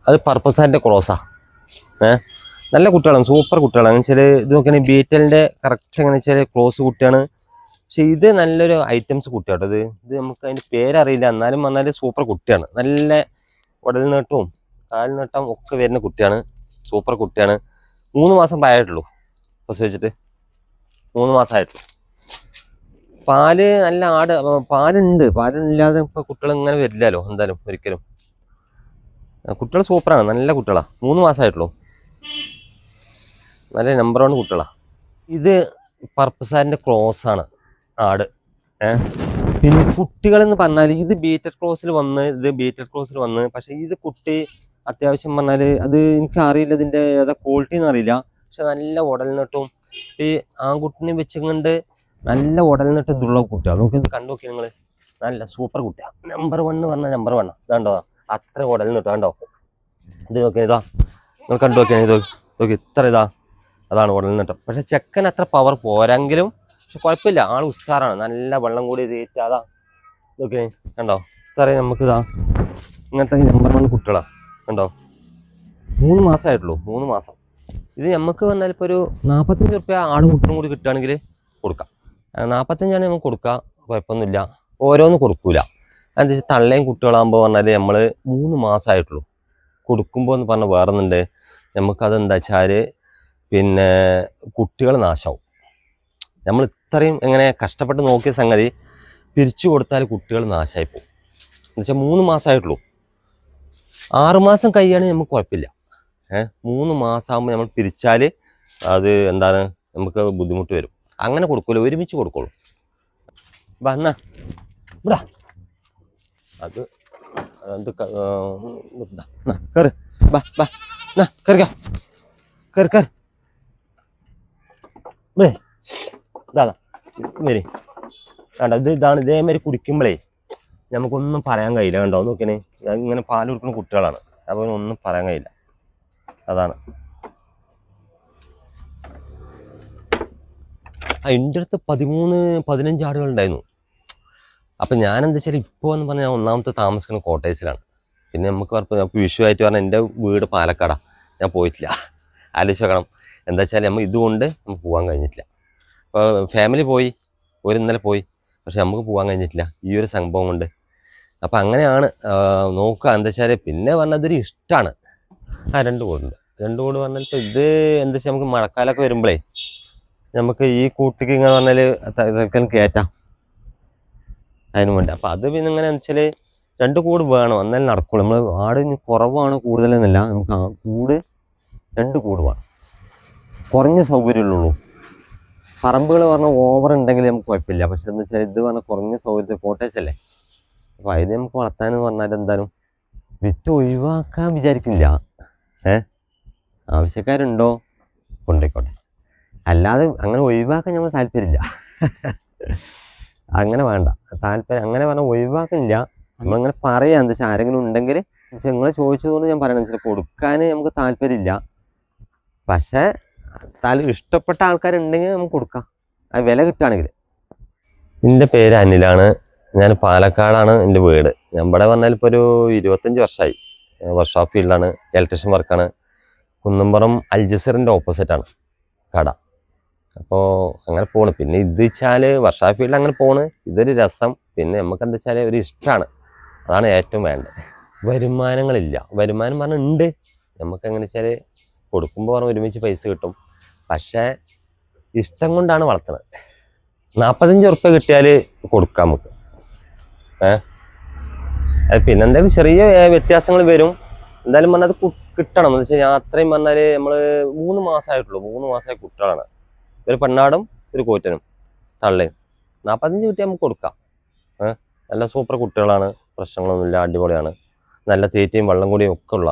അത് പർപ്പസാൻ്റെ ക്രോസാ. നല്ല കുട്ടികളാണ്, സൂപ്പർ കുട്ടികളാണ്. എന്ന് വെച്ചാൽ ഇത് നോക്കുകയാണെങ്കിൽ ബീറ്റലിൻ്റെ കറക്റ്റ് എങ്ങനെ വെച്ചാൽ ക്രോസ് കുട്ടിയാണ്. പക്ഷെ ഇത് നല്ലൊരു ഐറ്റംസ് കുട്ടിയാട്ടോ. ഇത് നമുക്ക് അതിൻ്റെ പേരറിയില്ല, എന്നാലും വന്നാൽ സൂപ്പർ കുട്ടിയാണ്. നല്ല ഉടൽ നീട്ടവും കാൽ നീട്ടം ഒക്കെ വരുന്ന കുട്ടിയാണ്, സൂപ്പർ കുട്ടിയാണ്. 3 മാസം പ്രായമായിട്ടുള്ളൂ, പ്രസവിച്ചിട്ട് 3 മാസമായിട്ടുള്ളൂ. പാല് നല്ല പാലില്ലാതെ ഇപ്പോൾ കുട്ടികൾ ഇങ്ങനെ വരില്ലല്ലോ എന്തായാലും ഒരിക്കലും. കുട്ടികൾ സൂപ്പറാണ്, നല്ല കുട്ടികളാണ്. 3 മാസമായിട്ടുള്ളൂ, നല്ല നമ്പർ 1 കുട്ടികളാണ്. ഇത് പർപ്പസാൻ്റെ ക്രോസ് ആണ് ആട്. പിന്നെ കുട്ടികളെന്ന് പറഞ്ഞാൽ ഇത് ബീറ്റൽ ക്രോസിൽ വന്ന് പക്ഷെ ഇത് കുട്ടി അത്യാവശ്യം പറഞ്ഞാൽ അത് എനിക്ക് അറിയില്ല, ഇതിൻ്റെ ഏതാ ക്വാളിറ്റി എന്ന് അറിയില്ല. പക്ഷെ നല്ല ഉടൽ നീട്ടവും ഈ ആൺകുട്ടിനെ വെച്ചുകൊണ്ട് നല്ല ഉടൽ നീട്ടം ഇതുള്ള കുട്ടിയാണ്. നമുക്ക് ഇത് കണ്ടു നോക്കി നിങ്ങൾ, നല്ല സൂപ്പർ കുട്ടിയാണ്. നമ്പർ 1 പറഞ്ഞാൽ നമ്പർ 1 ഇതാണ്ടോ, അത്ര ഉടൽ നീട്ടം കണ്ടോ. ഇത് നോക്കിയാൽ ഇതാ നിങ്ങൾ കണ്ടു നോക്കിയാൽ ഇത് നോക്കി ഇത്ര അതാണ് ഉടൽ നീട്ടം. പക്ഷെ ചെക്കൻ അത്ര പവർ പോരെങ്കിലും പക്ഷെ കുഴപ്പമില്ല, ആൾ ഉഷാറാണ്. നല്ല വെള്ളം കൂടി തേറ്റ് അതാ ഇതൊക്കെ കണ്ടോ. ഇത്ര നമുക്കിതാ ഇങ്ങനത്തെ നമ്പർ 1 കുട്ടികളാണ് കണ്ടോ. 3 മാസമായിട്ടുള്ളൂ, 3 മാസം. ഇത് നമുക്ക് വന്നാൽ ഇപ്പോൾ ഒരു 45 റുപ്യ ആടും കുട്ടികളും കൂടി കിട്ടുകയാണെങ്കിൽ കൊടുക്കാം. 45 നമുക്ക് കൊടുക്കാം, കുഴപ്പമൊന്നുമില്ല. ഓരോന്നും കൊടുക്കൂല. എന്താ വെച്ചാൽ തള്ളയും കുട്ടികളാകുമ്പോൾ പറഞ്ഞാൽ നമ്മൾ 3 മാസമായിട്ടുള്ളൂ കൊടുക്കുമ്പോൾ എന്ന് പറഞ്ഞാൽ വേറൊന്നുണ്ട്. നമുക്കതെന്താ വെച്ചാൽ പിന്നെ കുട്ടികൾ നാശമാവും. നമ്മൾ ഇത്രയും എങ്ങനെ കഷ്ടപ്പെട്ട് നോക്കിയ സംഗതി പിരിച്ചു കൊടുത്താൽ കുട്ടികൾ നാശമായി പോകും. എന്നുവെച്ചാൽ 3 മാസമായിട്ടുള്ളൂ. 6 മാസം കഴിയുകയാണെങ്കിൽ നമുക്ക് കുഴപ്പമില്ല. 3 മാസമാകുമ്പോൾ നമ്മൾ പിരിച്ചാൽ അത് എന്താണ് നമുക്ക് ബുദ്ധിമുട്ട് വരും. അങ്ങനെ കൊടുക്കുമല്ലോ, ഒരുമിച്ച് കൊടുക്കുള്ളൂ. എന്നാ ഇവിടാ അത് കയറ് വരെ വേണ്ട. ഇതാണ് ഇതേമാതിരി കുടിക്കുമ്പോഴേ നമുക്കൊന്നും പറയാൻ കഴിയില്ല. കണ്ടോ നോക്കിനെ, ഇങ്ങനെ പാൽ കൊടുക്കുന്ന കുട്ടികളാണ്, അപ്പോൾ ഒന്നും പറയാൻ കഴിയില്ല. അതാണ് എൻ്റെ അടുത്ത് 13-15 ആടുകളുണ്ടായിരുന്നു. അപ്പം ഞാനെന്താ വെച്ചാൽ ഇപ്പോൾ എന്ന് പറഞ്ഞാൽ ഒന്നാമത്തെ താമസിക്കുന്ന കോട്ടേഴ്സിലാണ്. പിന്നെ നമുക്ക് വിഷുവായിട്ട് പറഞ്ഞാൽ എൻ്റെ വീട് പാലക്കാടാണ്, ഞാൻ പോയിട്ടില്ല. ആലോചിച്ച് നോക്കണം. എന്താ വെച്ചാൽ നമ്മൾ ഇതുകൊണ്ട് നമുക്ക് പോകാൻ കഴിഞ്ഞിട്ടില്ല. അപ്പോൾ ഫാമിലി പോയി, ഇന്നലെ പോയി, പക്ഷെ നമുക്ക് പോകാൻ കഴിഞ്ഞിട്ടില്ല ഈ ഒരു സംഭവം കൊണ്ട്. അപ്പം അങ്ങനെയാണ് നോക്കുക. എന്താ വെച്ചാൽ പിന്നെ പറഞ്ഞാൽ അതൊരു ഇഷ്ടമാണ്. 2 കൂടുണ്ട്. 2 കൂട് പറഞ്ഞിട്ട് ഇത് എന്താ വെച്ചാൽ നമുക്ക് മഴക്കാലമൊക്കെ വരുമ്പോഴേ നമുക്ക് ഈ കൂട്ടിക്ക് ഇങ്ങനെ പറഞ്ഞാൽ ഇതൊക്കെ കയറ്റാം അതിന് വേണ്ടി. അപ്പം അത് പിന്നെ ഇങ്ങനെ വെച്ചാൽ 2 കൂട് വേണം, എന്നാലും നടക്കുള്ളൂ. നമ്മൾ ആട് കുറവാണ് കൂടുതലെന്നല്ല, നമുക്ക് ആ കൂട് 2 കൂട് വേണം. കുറഞ്ഞ സൗകര്യമുള്ളൂ. പറമ്പുകൾ പറഞ്ഞാൽ ഓവർ ഉണ്ടെങ്കിൽ നമുക്ക് കുഴപ്പമില്ല. പക്ഷെ എന്ന് വെച്ചാൽ ഇത് പറഞ്ഞാൽ കുറഞ്ഞ സൗകര്യത്തിൽ കോട്ടേജ് അല്ലേ. അപ്പോൾ അതിന് നമുക്ക് വളർത്താനെന്ന് പറഞ്ഞാൽ എന്തായാലും വിറ്റ് ഒഴിവാക്കാൻ വിചാരിക്കില്ല. ആവശ്യക്കാരുണ്ടോ കൊണ്ടുപോയിക്കോട്ടെ, അല്ലാതെ അങ്ങനെ ഒഴിവാക്കാൻ നമ്മൾ താല്പര്യമില്ല. അങ്ങനെ വേണ്ട, അങ്ങനെ പറഞ്ഞാൽ ഒഴിവാക്കുന്നില്ല. നമ്മളങ്ങനെ പറയാം. എന്താ വെച്ചാൽ ആരെങ്കിലും ഉണ്ടെങ്കിൽ നിങ്ങൾ ചോദിച്ചതുകൊണ്ട് ഞാൻ പറയണം, വെച്ചാൽ കൊടുക്കാൻ നമുക്ക് താല്പര്യമില്ല. പക്ഷേ ഇഷ്ടപ്പെട്ട ആൾക്കാരുണ്ടെങ്കിൽ നമുക്ക് കൊടുക്കാം, അത് വില കിട്ടുകയാണെങ്കിൽ. എൻ്റെ പേര് അനിലാണ്, ഞാൻ പാലക്കാടാണ് എൻ്റെ വീട്. ഞാൻ ഇവിടെ വന്നാൽ ഇപ്പോൾ ഒരു 25 വർഷമായി. വർക്ക്ഷോപ്പ് ഫീൽഡാണ്, ഇലക്ട്രീഷ്യൻ വർക്കാണ്. കുന്നമ്പുറം അൽജസീറിൻ്റെ ഓപ്പോസിറ്റാണ് കട. അപ്പോൾ അങ്ങനെ പോണ്. പിന്നെ ഇത് വെച്ചാൽ വർക്ക്ഷോപ്പ് ഫീൽഡ് അങ്ങനെ പോണ്, ഇതൊരു രസം. പിന്നെ നമുക്ക് എന്താ വെച്ചാൽ ഒരു ഇഷ്ടമാണ്, അതാണ് ഏറ്റവും വേണ്ടത്. വരുമാനങ്ങളില്ല, വരുമാനം പറഞ്ഞാൽ ഉണ്ട്. നമുക്ക് എങ്ങനെ വെച്ചാൽ കൊടുക്കുമ്പോൾ പറഞ്ഞാൽ ഒരുമിച്ച് പൈസ കിട്ടും. പക്ഷേ ഇഷ്ടം കൊണ്ടാണ് വളർത്തുന്നത്. 45 ഉറുപ്പ്യ കിട്ടിയാൽ കൊടുക്കാം നമുക്ക്. പിന്നെന്തായാലും ചെറിയ വ്യത്യാസങ്ങൾ വരും. എന്തായാലും പറഞ്ഞാൽ അത് കിട്ടണം. എന്ന് വെച്ചാൽ ഞാൻ അത്രയും പറഞ്ഞാൽ നമ്മൾ 3 മാസമായിട്ടുള്ളൂ, 3 മാസമായ കുട്ടികളാണ്. ഒരു പെണ്ണാടും ഒരു കോറ്റനും തള്ളയും. 45 കിട്ടിയാൽ നമുക്ക് കൊടുക്കാം. നല്ല സൂപ്പർ കുട്ടികളാണ്, പ്രശ്നങ്ങളൊന്നുമില്ല, അടിപൊളിയാണ്. നല്ല തീറ്റയും വെള്ളം കൂടിയും ഒക്കെ ഉള്ള